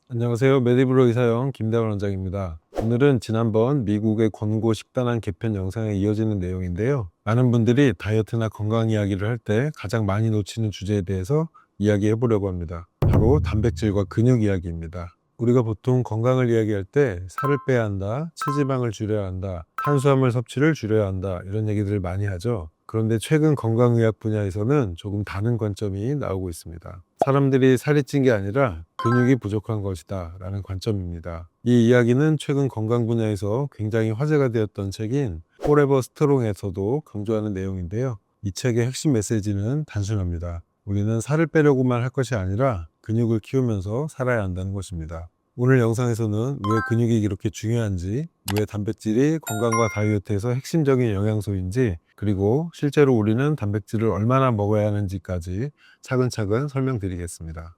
안녕하세요. 메디브로 의사영 김대원 원장입니다. 오늘은 지난번 미국의 권고 식단안 개편 영상에 이어지는 내용인데요. 많은 분들이 다이어트나 건강 이야기를 할 때 가장 많이 놓치는 주제에 대해서 이야기해 보려고 합니다. 바로 단백질과 근육 이야기입니다. 우리가 보통 건강을 이야기할 때 살을 빼야 한다, 체지방을 줄여야 한다, 탄수화물 섭취를 줄여야 한다 이런 얘기들을 많이 하죠. 그런데 최근 건강의학 분야에서는 조금 다른 관점이 나오고 있습니다. 사람들이 살이 찐 게 아니라 근육이 부족한 것이다 라는 관점입니다. 이 이야기는 최근 건강 분야에서 굉장히 화제가 되었던 책인 포레버 스트롱에서도 강조하는 내용인데요. 이 책의 핵심 메시지는 단순합니다. 우리는 살을 빼려고만 할 것이 아니라 근육을 키우면서 살아야 한다는 것입니다. 오늘 영상에서는 왜 근육이 이렇게 중요한지, 왜 단백질이 건강과 다이어트에서 핵심적인 영양소인지, 그리고 실제로 우리는 단백질을 얼마나 먹어야 하는지까지 차근차근 설명드리겠습니다.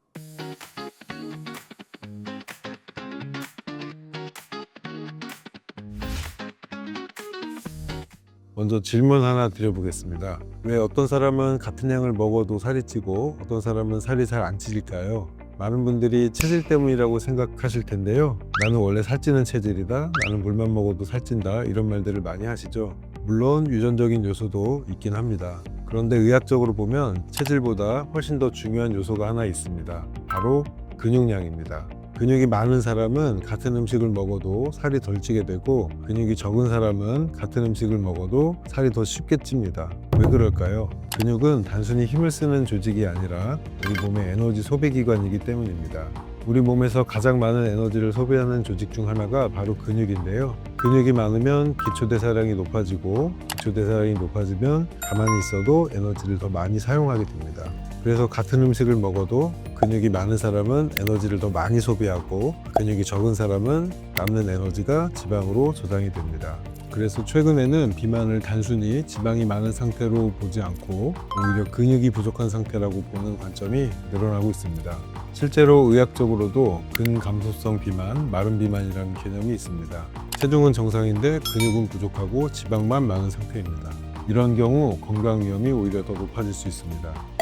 먼저 질문 하나 드려보겠습니다. 왜 어떤 사람은 같은 양을 먹어도 살이 찌고 어떤 사람은 살이 잘 안 찌질까요? 많은 분들이 체질 때문이라고 생각하실 텐데요. 나는 원래 살찌는 체질이다, 나는 물만 먹어도 살찐다 이런 말들을 많이 하시죠. 물론 유전적인 요소도 있긴 합니다. 그런데 의학적으로 보면 체질보다 훨씬 더 중요한 요소가 하나 있습니다. 바로 근육량입니다. 근육이 많은 사람은 같은 음식을 먹어도 살이 덜 찌게 되고, 근육이 적은 사람은 같은 음식을 먹어도 살이 더 쉽게 찝니다. 왜 그럴까요? 근육은 단순히 힘을 쓰는 조직이 아니라 우리 몸의 에너지 소비 기관이기 때문입니다. 우리 몸에서 가장 많은 에너지를 소비하는 조직 중 하나가 바로 근육인데요. 근육이 많으면 기초대사량이 높아지고, 기초대사량이 높아지면 가만히 있어도 에너지를 더 많이 사용하게 됩니다. 그래서 같은 음식을 먹어도 근육이 많은 사람은 에너지를 더 많이 소비하고, 근육이 적은 사람은 남는 에너지가 지방으로 저장이 됩니다. 그래서 최근에는 비만을 단순히 지방이 많은 상태로 보지 않고 오히려 근육이 부족한 상태라고 보는 관점이 늘어나고 있습니다. 실제로 의학적으로도 근감소성 비만, 마른 비만이라는 개념이 있습니다. 체중은 정상인데 근육은 부족하고 지방만 많은 상태입니다. 이런 경우 건강 위험이 오히려 더 높아질 수 있습니다.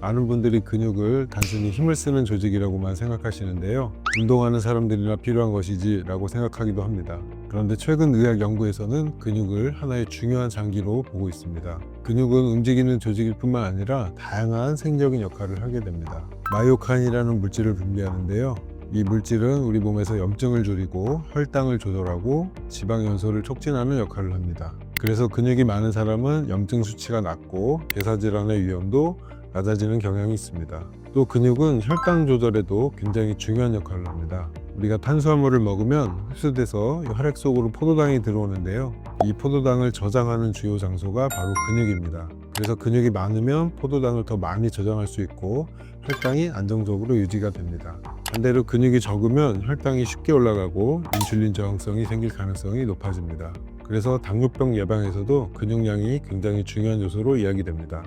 많은 분들이 근육을 단순히 힘을 쓰는 조직이라고만 생각하시는데요. 운동하는 사람들이나 필요한 것이지 라고 생각하기도 합니다. 그런데 최근 의학 연구에서는 근육을 하나의 중요한 장기로 보고 있습니다. 근육은 움직이는 조직일 뿐만 아니라 다양한 생리적인 역할을 하게 됩니다. 마이오카인이라는 물질을 분비하는데요. 이 물질은 우리 몸에서 염증을 줄이고 혈당을 조절하고 지방 연소를 촉진하는 역할을 합니다. 그래서 근육이 많은 사람은 염증 수치가 낮고 대사질환의 위험도 낮아지는 경향이 있습니다. 또 근육은 혈당 조절에도 굉장히 중요한 역할을 합니다. 우리가 탄수화물을 먹으면 흡수돼서 혈액 속으로 포도당이 들어오는데요. 이 포도당을 저장하는 주요 장소가 바로 근육입니다. 그래서 근육이 많으면 포도당을 더 많이 저장할 수 있고 혈당이 안정적으로 유지가 됩니다. 반대로 근육이 적으면 혈당이 쉽게 올라가고 인슐린 저항성이 생길 가능성이 높아집니다. 그래서 당뇨병 예방에서도 근육량이 굉장히 중요한 요소로 이야기됩니다.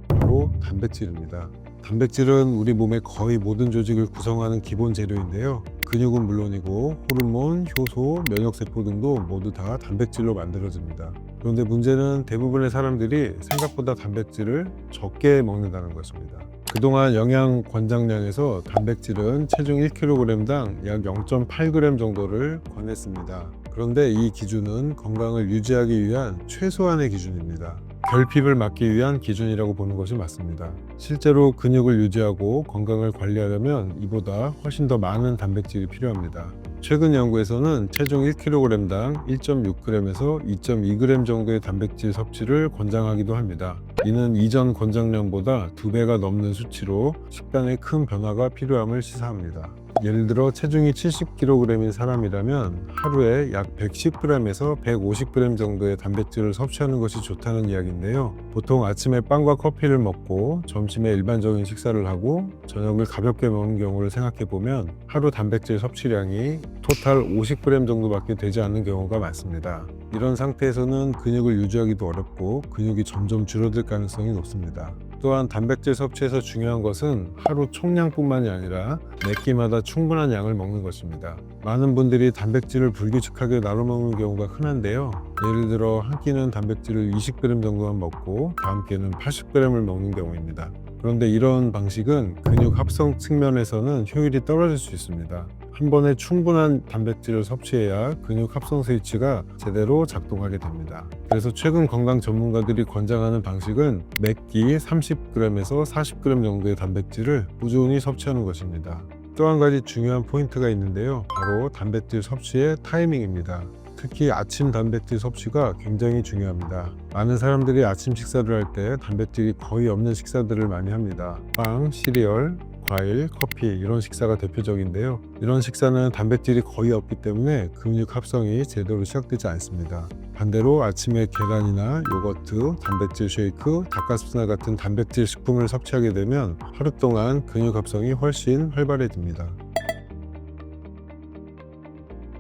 바로 단백질입니다. 단백질은 우리 몸의 거의 모든 조직을 구성하는 기본 재료인데요. 근육은 물론이고 호르몬, 효소, 면역세포 등도 모두 다 단백질로 만들어집니다. 그런데 문제는 대부분의 사람들이 생각보다 단백질을 적게 먹는다는 것입니다. 그동안 영양 권장량에서 단백질은 체중 1kg당 약 0.8g 정도를 권했습니다. 그런데 이 기준은 건강을 유지하기 위한 최소한의 기준입니다. 결핍을 막기 위한 기준이라고 보는 것이 맞습니다. 실제로 근육을 유지하고 건강을 관리하려면 이보다 훨씬 더 많은 단백질이 필요합니다. 최근 연구에서는 체중 1kg당 1.6g에서 2.2g 정도의 단백질 섭취를 권장하기도 합니다. 이는 이전 권장량보다 2배가 넘는 수치로 식단에 큰 변화가 필요함을 시사합니다. 예를 들어 체중이 70kg인 사람이라면 하루에 약 110g에서 150g 정도의 단백질을 섭취하는 것이 좋다는 이야기인데요. 보통 아침에 빵과 커피를 먹고 점심에 일반적인 식사를 하고 저녁을 가볍게 먹는 경우를 생각해보면 하루 단백질 섭취량이 토탈 50g 정도밖에 되지 않는 경우가 많습니다. 이런 상태에서는 근육을 유지하기도 어렵고 근육이 점점 줄어들 가능성이 높습니다. 또한 단백질 섭취에서 중요한 것은 하루 총량뿐만이 아니라 매 끼마다 충분한 양을 먹는 것입니다. 많은 분들이 단백질을 불규칙하게 나눠 먹는 경우가 흔한데요. 예를 들어 한 끼는 단백질을 20g 정도만 먹고 다음 끼는 80g을 먹는 경우입니다. 그런데 이런 방식은 근육 합성 측면에서는 효율이 떨어질 수 있습니다. 한 번에 충분한 단백질을 섭취해야 근육 합성 스위치가 제대로 작동하게 됩니다. 그래서 최근 건강 전문가들이 권장하는 방식은 매끼 30g에서 40g 정도의 단백질을 꾸준히 섭취하는 것입니다. 또 한 가지 중요한 포인트가 있는데요. 바로 단백질 섭취의 타이밍입니다. 특히 아침 단백질 섭취가 굉장히 중요합니다. 많은 사람들이 아침 식사를 할 때 단백질이 거의 없는 식사들을 많이 합니다. 빵, 시리얼, 과일, 커피 이런 식사가 대표적인데요. 이런 식사는 단백질이 거의 없기 때문에 근육 합성이 제대로 시작되지 않습니다. 반대로 아침에 계란이나 요거트, 단백질 쉐이크, 닭가슴살 같은 단백질 식품을 섭취하게 되면 하루 동안 근육 합성이 훨씬 활발해집니다.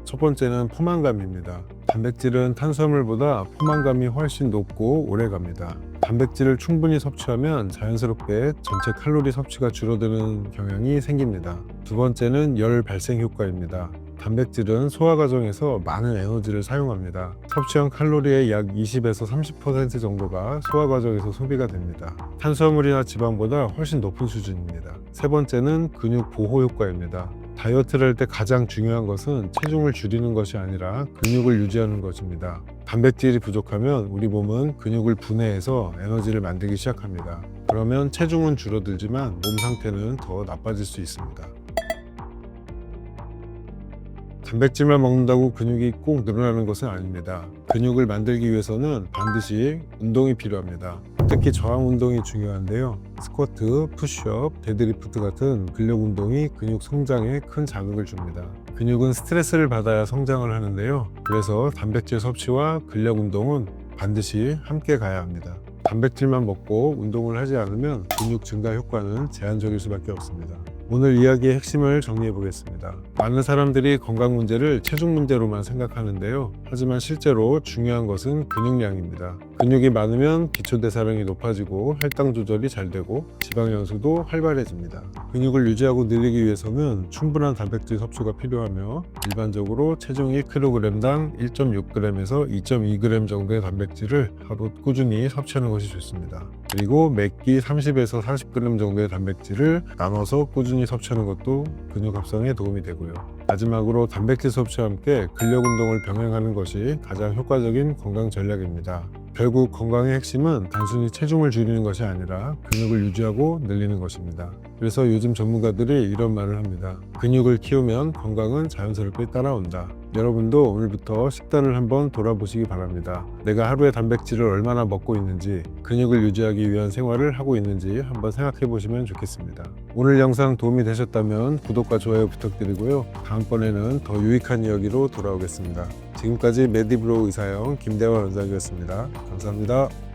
첫 번째는 포만감입니다. 단백질은 탄수화물보다 포만감이 훨씬 높고 오래갑니다. 단백질을 충분히 섭취하면 자연스럽게 전체 칼로리 섭취가 줄어드는 경향이 생깁니다. 두 번째는 열 발생 효과입니다. 단백질은 소화 과정에서 많은 에너지를 사용합니다. 섭취한 칼로리의 약 20에서 30% 정도가 소화 과정에서 소비가 됩니다. 탄수화물이나 지방보다 훨씬 높은 수준입니다. 세 번째는 근육 보호 효과입니다. 다이어트를 할 때 가장 중요한 것은 체중을 줄이는 것이 아니라 근육을 유지하는 것입니다. 단백질이 부족하면 우리 몸은 근육을 분해해서 에너지를 만들기 시작합니다. 그러면 체중은 줄어들지만 몸 상태는 더 나빠질 수 있습니다. 단백질만 먹는다고 근육이 꼭 늘어나는 것은 아닙니다. 근육을 만들기 위해서는 반드시 운동이 필요합니다. 특히 저항 운동이 중요한데요. 스쿼트, 푸시업, 데드리프트 같은 근력 운동이 근육 성장에 큰 자극을 줍니다. 근육은 스트레스를 받아야 성장을 하는데요. 그래서 단백질 섭취와 근력 운동은 반드시 함께 가야 합니다. 단백질만 먹고 운동을 하지 않으면 근육 증가 효과는 제한적일 수밖에 없습니다. 오늘 이야기의 핵심을 정리해 보겠습니다. 많은 사람들이 건강 문제를 체중 문제로만 생각하는데요. 하지만 실제로 중요한 것은 근육량입니다. 근육이 많으면 기초대사량이 높아지고 혈당 조절이 잘 되고 지방 연소도 활발해집니다. 근육을 유지하고 늘리기 위해서는 충분한 단백질 섭취가 필요하며 일반적으로 체중 1kg당 1.6g에서 2.2g 정도의 단백질을 하루 꾸준히 섭취하는 것이 좋습니다. 그리고 매끼 30에서 40g 정도의 단백질을 나눠서 꾸준히 섭취하는 것도 근육 합성에 도움이 되고요. 마지막으로 단백질 섭취와 함께 근력 운동을 병행하는 것이 가장 효과적인 건강 전략입니다. 결국 건강의 핵심은 단순히 체중을 줄이는 것이 아니라 근육을 유지하고 늘리는 것입니다. 그래서 요즘 전문가들이 이런 말을 합니다. 근육을 키우면 건강은 자연스럽게 따라온다. 여러분도 오늘부터 식단을 한번 돌아보시기 바랍니다. 내가 하루에 단백질을 얼마나 먹고 있는지, 근육을 유지하기 위한 생활을 하고 있는지 한번 생각해 보시면 좋겠습니다. 오늘 영상 도움이 되셨다면 구독과 좋아요 부탁드리고요. 다음번에는 더 유익한 이야기로 돌아오겠습니다. 지금까지 메디브로 의사형 김대화 원장이었습니다. 감사합니다.